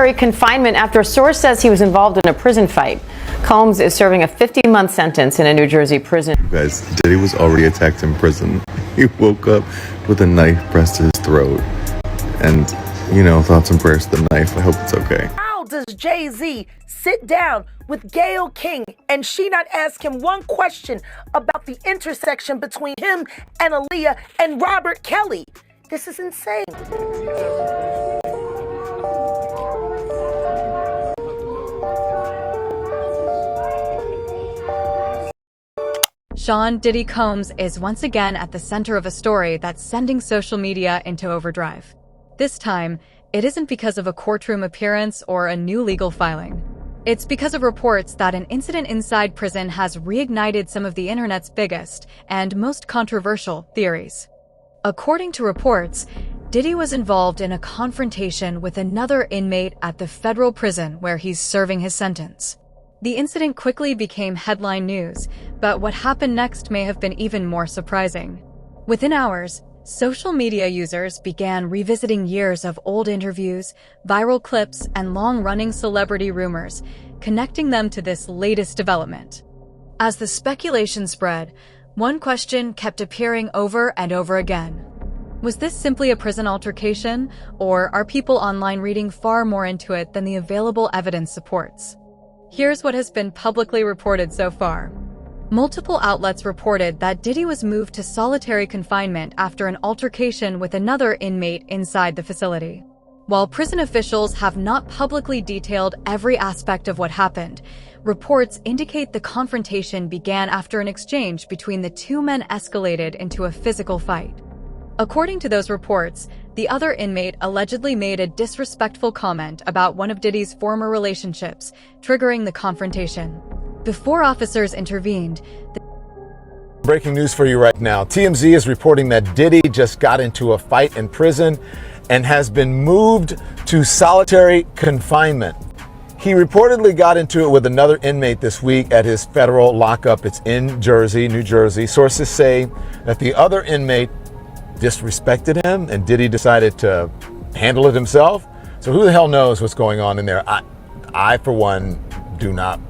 Solitary confinement after a source says he was involved in a prison fight. Combs is serving a 50-month sentence in a New Jersey prison. Guys, Diddy was already attacked in prison. He woke up with a knife pressed to his throat. And, thoughts and prayers to the knife. I hope it's okay. How does Jay-Z sit down with Gayle King and she not ask him one question about the intersection between him and Aaliyah and Robert Kelly? This is insane. Sean Diddy Combs is once again at the center of a story that's sending social media into overdrive. This time, it isn't because of a courtroom appearance or a new legal filing. It's because of reports that an incident inside prison has reignited some of the internet's biggest and most controversial theories. According to reports, Diddy was involved in a confrontation with another inmate at the federal prison where he's serving his sentence. The incident quickly became headline news, but what happened next may have been even more surprising. Within hours, social media users began revisiting years of old interviews, viral clips, and long-running celebrity rumors, connecting them to this latest development. As the speculation spread, one question kept appearing over and over again. Was this simply a prison altercation, or are people online reading far more into it than the available evidence supports? Here's what has been publicly reported so far. Multiple outlets reported that Diddy was moved to solitary confinement after an altercation with another inmate inside the facility. While prison officials have not publicly detailed every aspect of what happened, reports indicate the confrontation began after an exchange between the two men escalated into a physical fight. According to those reports, the other inmate allegedly made a disrespectful comment about one of Diddy's former relationships, triggering the confrontation. Before officers intervened, Breaking news for you right now. TMZ is reporting that Diddy just got into a fight in prison and has been moved to solitary confinement. He reportedly got into it with another inmate this week at his federal lockup. It's in Jersey, New Jersey. Sources say that the other inmate disrespected him and Diddy decided to handle it himself. So who the hell knows what's going on in there? I for one, do not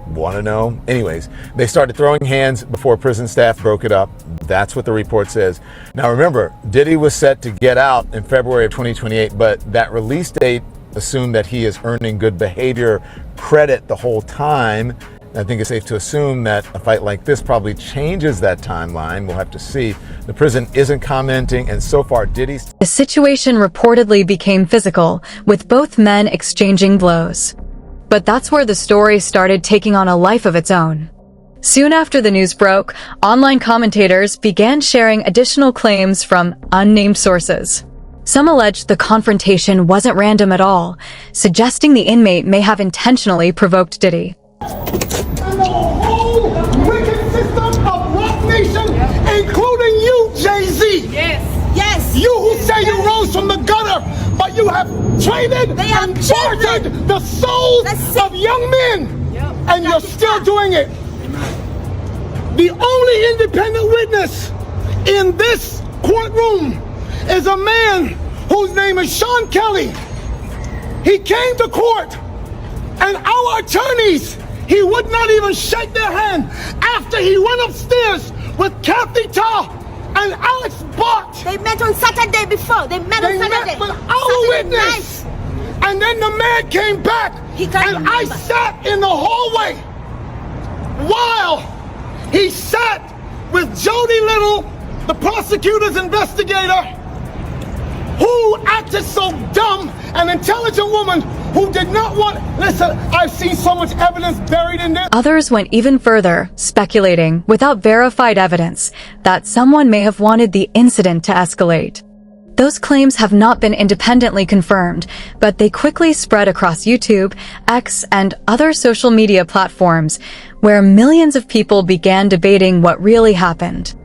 want to know. Anyways, they started throwing hands before prison staff broke it up. That's what the report says. Now remember, Diddy was set to get out in February of 2028, but that release date assumed that he is earning good behavior credit the whole time. I think it's safe to assume that a fight like this probably changes that timeline. We'll have to see. The prison isn't commenting, and so far Diddy's... The situation reportedly became physical, with both men exchanging blows. But that's where the story started taking on a life of its own. Soon after the news broke, online commentators began sharing additional claims from unnamed sources. Some alleged the confrontation wasn't random at all, suggesting the inmate may have intentionally provoked Diddy. And the whole wicked system of Rock Nation, including you, Jay-Z. Yes. Yes. You who say you rose from the gutter, but you have traded and bartered the souls of young men. Yep. And you're still doing it. The only independent witness in this courtroom is a man whose name is Sean Kelly. He came to court, and our attorneys, he would not even shake their hand after he went upstairs with Kathy Ta and Alex Bart. They met on Saturday before. They met on Saturday. Met with our witness. And then the man came back, and I sat in the hallway while he sat with Jody Little, the prosecutor's investigator, who acted so dumb, an intelligent woman who did not want... Listen, I've seen so much evidence buried in this. Others went even further, speculating, without verified evidence, that someone may have wanted the incident to escalate. Those claims have not been independently confirmed, but they quickly spread across YouTube, X, and other social media platforms, where millions of people began debating what really happened.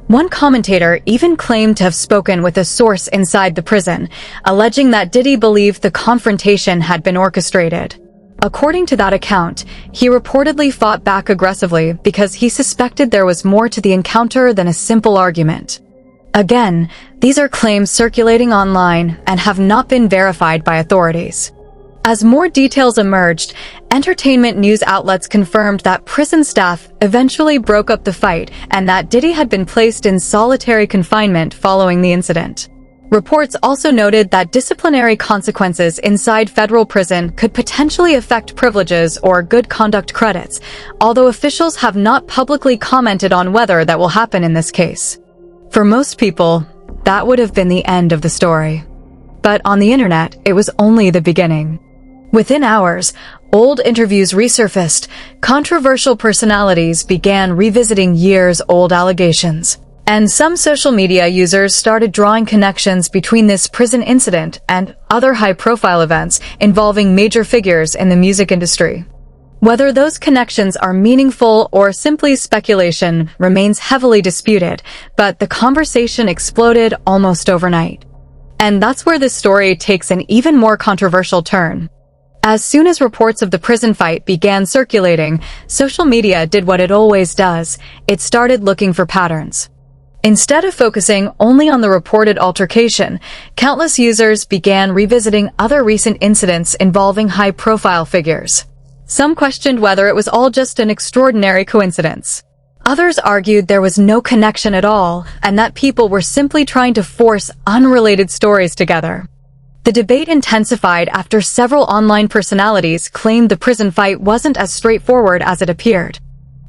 One commentator even claimed to have spoken with a source inside the prison, alleging that Diddy believed the confrontation had been orchestrated. According to that account, he reportedly fought back aggressively because he suspected there was more to the encounter than a simple argument. Again, these are claims circulating online and have not been verified by authorities. As more details emerged, entertainment news outlets confirmed that prison staff eventually broke up the fight and that Diddy had been placed in solitary confinement following the incident. Reports also noted that disciplinary consequences inside federal prison could potentially affect privileges or good conduct credits, although officials have not publicly commented on whether that will happen in this case. For most people, that would have been the end of the story. But on the internet, it was only the beginning. Within hours, old interviews resurfaced, controversial personalities began revisiting years-old allegations, and some social media users started drawing connections between this prison incident and other high-profile events involving major figures in the music industry. Whether those connections are meaningful or simply speculation remains heavily disputed, but the conversation exploded almost overnight. And that's where this story takes an even more controversial turn. As soon as reports of the prison fight began circulating, social media did what it always does. It started looking for patterns. Instead of focusing only on the reported altercation, countless users began revisiting other recent incidents involving high-profile figures. Some questioned whether it was all just an extraordinary coincidence. Others argued there was no connection at all, and that people were simply trying to force unrelated stories together. The debate intensified after several online personalities claimed the prison fight wasn't as straightforward as it appeared.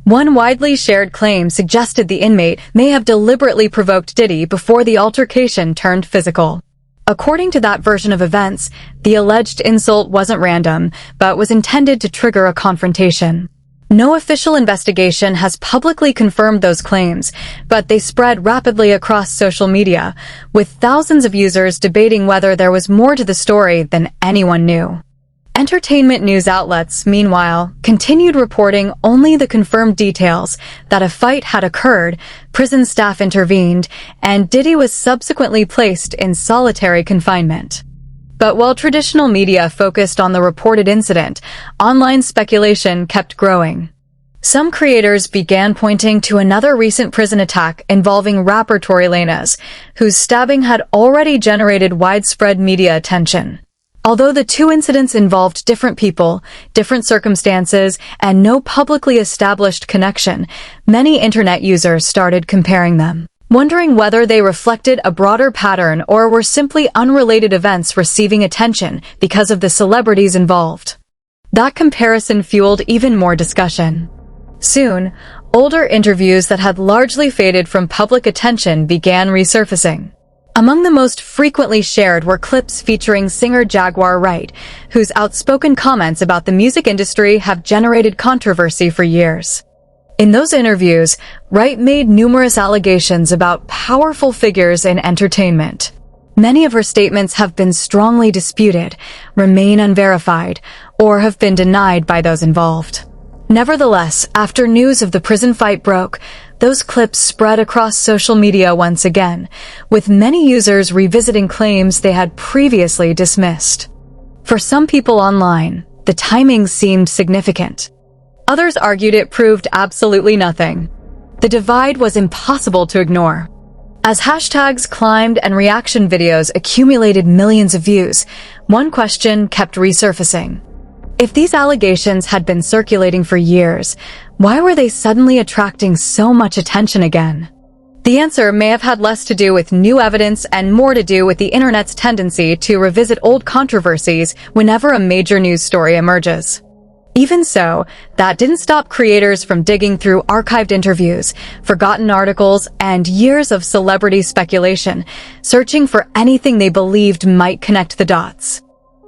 One widely shared claim suggested the inmate may have deliberately provoked Diddy before the altercation turned physical. According to that version of events, the alleged insult wasn't random, but was intended to trigger a confrontation. No official investigation has publicly confirmed those claims, but they spread rapidly across social media, with thousands of users debating whether there was more to the story than anyone knew. Entertainment news outlets, meanwhile, continued reporting only the confirmed details that a fight had occurred, prison staff intervened, and Diddy was subsequently placed in solitary confinement. But while traditional media focused on the reported incident, online speculation kept growing. Some creators began pointing to another recent prison attack involving rapper Tory Lanez, whose stabbing had already generated widespread media attention. Although the two incidents involved different people, different circumstances, and no publicly established connection, many internet users started comparing them, wondering whether they reflected a broader pattern or were simply unrelated events receiving attention because of the celebrities involved. That comparison fueled even more discussion. Soon, older interviews that had largely faded from public attention began resurfacing. Among the most frequently shared were clips featuring singer Jaguar Wright, whose outspoken comments about the music industry have generated controversy for years. In those interviews, Wright made numerous allegations about powerful figures in entertainment. Many of her statements have been strongly disputed, remain unverified, or have been denied by those involved. Nevertheless, after news of the prison fight broke, those clips spread across social media once again, with many users revisiting claims they had previously dismissed. For some people online, the timing seemed significant. Others argued it proved absolutely nothing. The divide was impossible to ignore. As hashtags climbed and reaction videos accumulated millions of views, one question kept resurfacing. If these allegations had been circulating for years, why were they suddenly attracting so much attention again? The answer may have had less to do with new evidence and more to do with the internet's tendency to revisit old controversies whenever a major news story emerges. Even so, that didn't stop creators from digging through archived interviews, forgotten articles, and years of celebrity speculation, searching for anything they believed might connect the dots.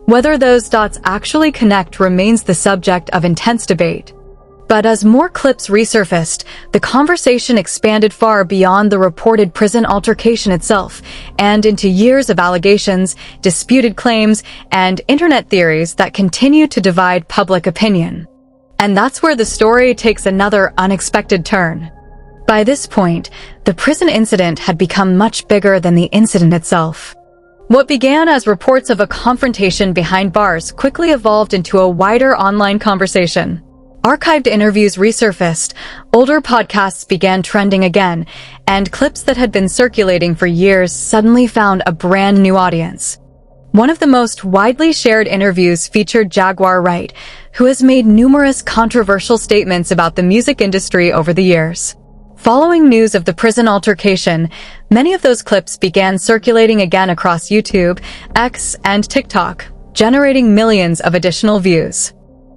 Whether those dots actually connect remains the subject of intense debate. But as more clips resurfaced, the conversation expanded far beyond the reported prison altercation itself, and into years of allegations, disputed claims, and internet theories that continue to divide public opinion. And that's where the story takes another unexpected turn. By this point, the prison incident had become much bigger than the incident itself. What began as reports of a confrontation behind bars quickly evolved into a wider online conversation. Archived interviews resurfaced, older podcasts began trending again, and clips that had been circulating for years suddenly found a brand new audience. One of the most widely shared interviews featured Jaguar Wright, who has made numerous controversial statements about the music industry over the years. Following news of the prison altercation, many of those clips began circulating again across YouTube, X, and TikTok, generating millions of additional views.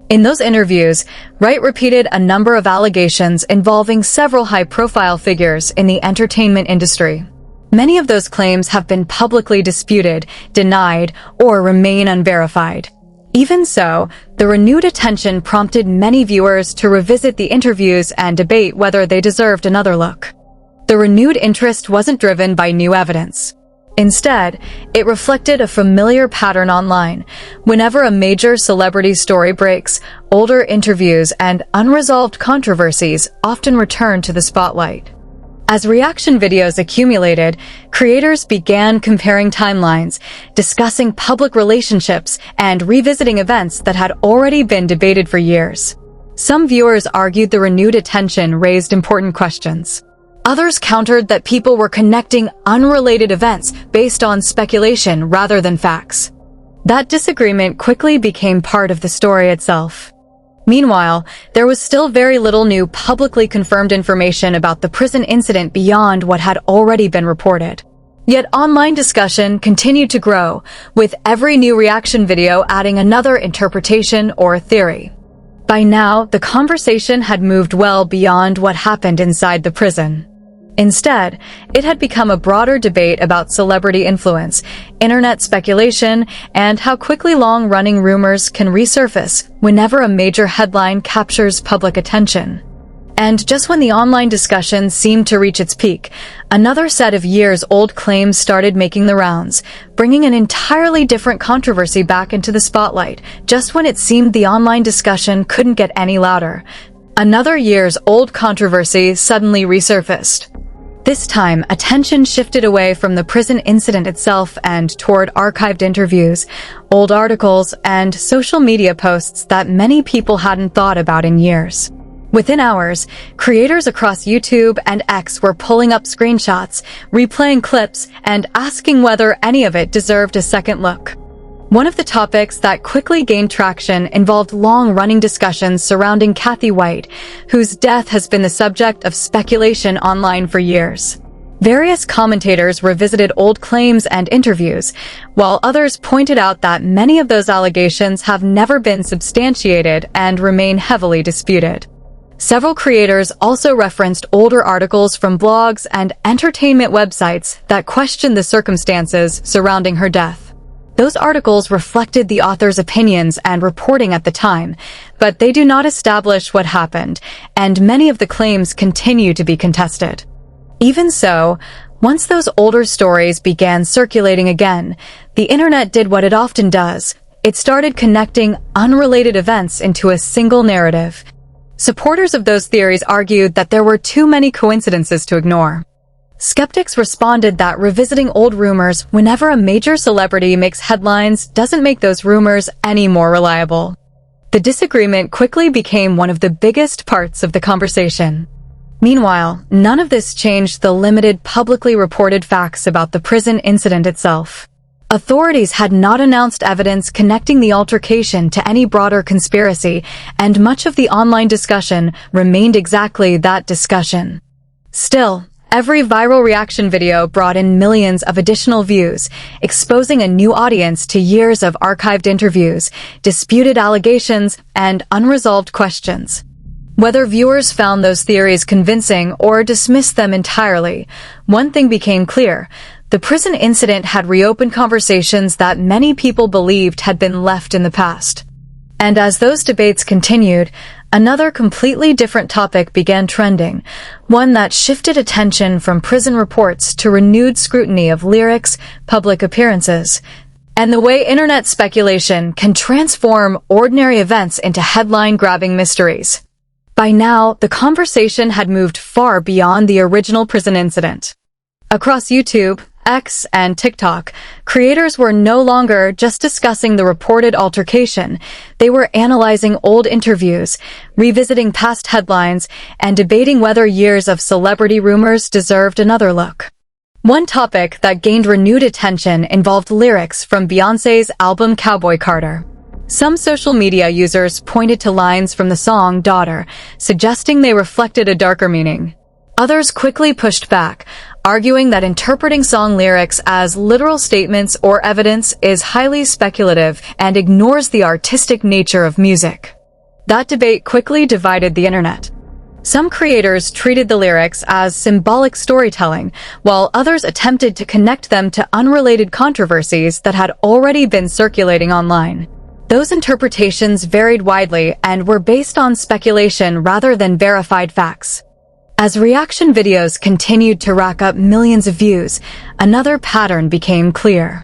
In those interviews, Wright repeated a number of allegations involving several high-profile figures in the entertainment industry. Many of those claims have been publicly disputed, denied, or remain unverified. Even so, the renewed attention prompted many viewers to revisit the interviews and debate whether they deserved another look. The renewed interest wasn't driven by new evidence. Instead, it reflected a familiar pattern online. Whenever a major celebrity story breaks, older interviews and unresolved controversies often return to the spotlight. As reaction videos accumulated, creators began comparing timelines, discussing public relationships, and revisiting events that had already been debated for years. Some viewers argued the renewed attention raised important questions. Others countered that people were connecting unrelated events based on speculation rather than facts. That disagreement quickly became part of the story itself. Meanwhile, there was still very little new publicly confirmed information about the prison incident beyond what had already been reported. Yet online discussion continued to grow, with every new reaction video adding another interpretation or theory. By now, the conversation had moved well beyond what happened inside the prison. Instead, it had become a broader debate about celebrity influence, internet speculation, and how quickly long-running rumors can resurface whenever a major headline captures public attention. And just when the online discussion seemed to reach its peak, another set of years-old claims started making the rounds, bringing an entirely different controversy back into the spotlight, just when it seemed the online discussion couldn't get any louder. Another years-old controversy suddenly resurfaced. This time, attention shifted away from the prison incident itself and toward archived interviews, old articles, and social media posts that many people hadn't thought about in years. Within hours, creators across YouTube and X were pulling up screenshots, replaying clips, and asking whether any of it deserved a second look. One of the topics that quickly gained traction involved long-running discussions surrounding Kathy White, whose death has been the subject of speculation online for years. Various commentators revisited old claims and interviews, while others pointed out that many of those allegations have never been substantiated and remain heavily disputed. Several creators also referenced older articles from blogs and entertainment websites that questioned the circumstances surrounding her death. Those articles reflected the author's opinions and reporting at the time, but they do not establish what happened, and many of the claims continue to be contested. Even so, once those older stories began circulating again, the internet did what it often does. It started connecting unrelated events into a single narrative. Supporters of those theories argued that there were too many coincidences to ignore. Skeptics responded that revisiting old rumors whenever a major celebrity makes headlines doesn't make those rumors any more reliable. The disagreement quickly became one of the biggest parts of the conversation. Meanwhile, none of this changed the limited publicly reported facts about the prison incident itself. Authorities had not announced evidence connecting the altercation to any broader conspiracy, and much of the online discussion remained exactly that discussion. Still, every viral reaction video brought in millions of additional views, exposing a new audience to years of archived interviews, disputed allegations, and unresolved questions. Whether viewers found those theories convincing or dismissed them entirely, one thing became clear: the prison incident had reopened conversations that many people believed had been left in the past. And as those debates continued, another completely different topic began trending, one that shifted attention from prison reports to renewed scrutiny of lyrics, public appearances, and the way internet speculation can transform ordinary events into headline-grabbing mysteries. By now, the conversation had moved far beyond the original prison incident. Across YouTube, X, and TikTok, creators were no longer just discussing the reported altercation. They were analyzing old interviews, revisiting past headlines, and debating whether years of celebrity rumors deserved another look. One topic that gained renewed attention involved lyrics from Beyoncé's album Cowboy Carter. Some social media users pointed to lines from the song Daughter, suggesting they reflected a darker meaning. Others quickly pushed back, arguing that interpreting song lyrics as literal statements or evidence is highly speculative and ignores the artistic nature of music. That debate quickly divided the internet. Some creators treated the lyrics as symbolic storytelling, while others attempted to connect them to unrelated controversies that had already been circulating online. Those interpretations varied widely and were based on speculation rather than verified facts. As reaction videos continued to rack up millions of views, another pattern became clear.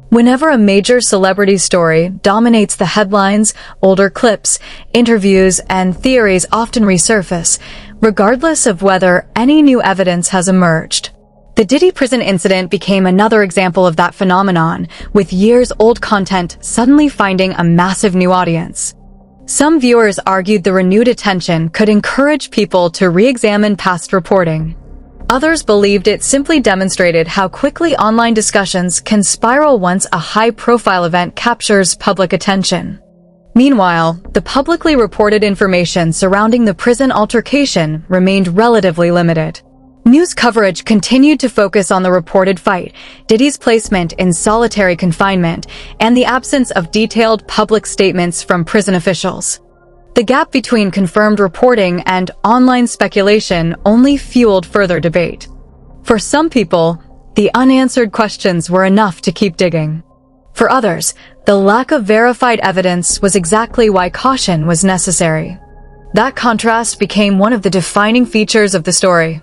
Whenever a major celebrity story dominates the headlines, older clips, interviews, and theories often resurface, regardless of whether any new evidence has emerged. The Diddy prison incident became another example of that phenomenon, with years-old content suddenly finding a massive new audience. Some viewers argued the renewed attention could encourage people to re-examine past reporting. Others believed it simply demonstrated how quickly online discussions can spiral once a high-profile event captures public attention. Meanwhile, the publicly reported information surrounding the prison altercation remained relatively limited. News coverage continued to focus on the reported fight, Diddy's placement in solitary confinement, and the absence of detailed public statements from prison officials. The gap between confirmed reporting and online speculation only fueled further debate. For some people, the unanswered questions were enough to keep digging. For others, the lack of verified evidence was exactly why caution was necessary. That contrast became one of the defining features of the story.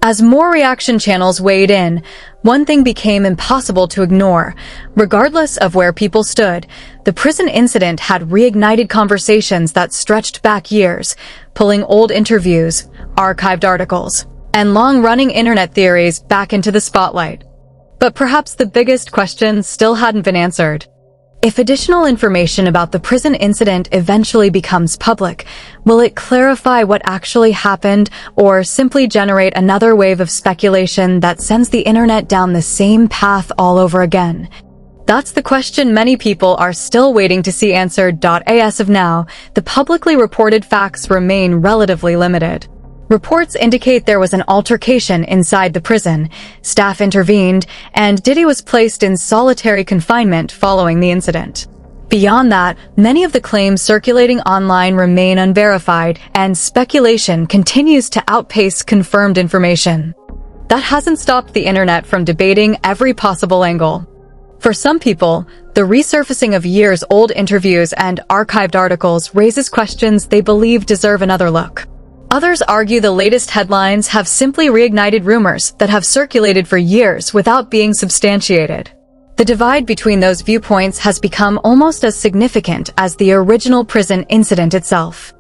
As more reaction channels weighed in, one thing became impossible to ignore. Regardless of where people stood, the prison incident had reignited conversations that stretched back years, pulling old interviews, archived articles, and long-running internet theories back into the spotlight. But perhaps the biggest question still hadn't been answered. If additional information about the prison incident eventually becomes public, will it clarify what actually happened or simply generate another wave of speculation that sends the internet down the same path all over again? That's the question many people are still waiting to see answered. As of now, the publicly reported facts remain relatively limited. Reports indicate there was an altercation inside the prison, staff intervened, and Diddy was placed in solitary confinement following the incident. Beyond that, many of the claims circulating online remain unverified, and speculation continues to outpace confirmed information. That hasn't stopped the internet from debating every possible angle. For some people, the resurfacing of years-old interviews and archived articles raises questions they believe deserve another look. Others argue the latest headlines have simply reignited rumors that have circulated for years without being substantiated. The divide between those viewpoints has become almost as significant as the original prison incident itself.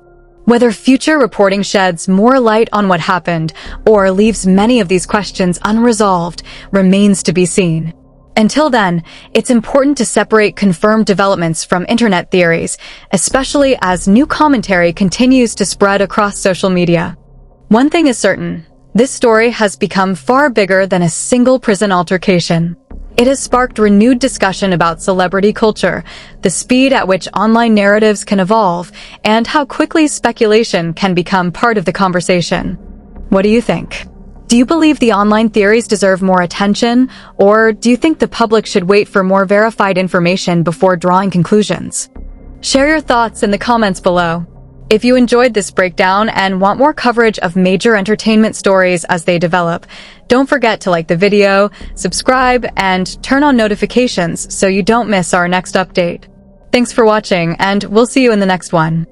Whether future reporting sheds more light on what happened or leaves many of these questions unresolved remains to be seen. Until then, it's important to separate confirmed developments from internet theories, especially as new commentary continues to spread across social media. One thing is certain, this story has become far bigger than a single prison altercation. It has sparked renewed discussion about celebrity culture, the speed at which online narratives can evolve, and how quickly speculation can become part of the conversation. What do you think? Do you believe the online theories deserve more attention, or do you think the public should wait for more verified information before drawing conclusions? Share your thoughts in the comments below. If you enjoyed this breakdown and want more coverage of major entertainment stories as they develop, don't forget to like the video, subscribe, and turn on notifications so you don't miss our next update. Thanks for watching, and we'll see you in the next one.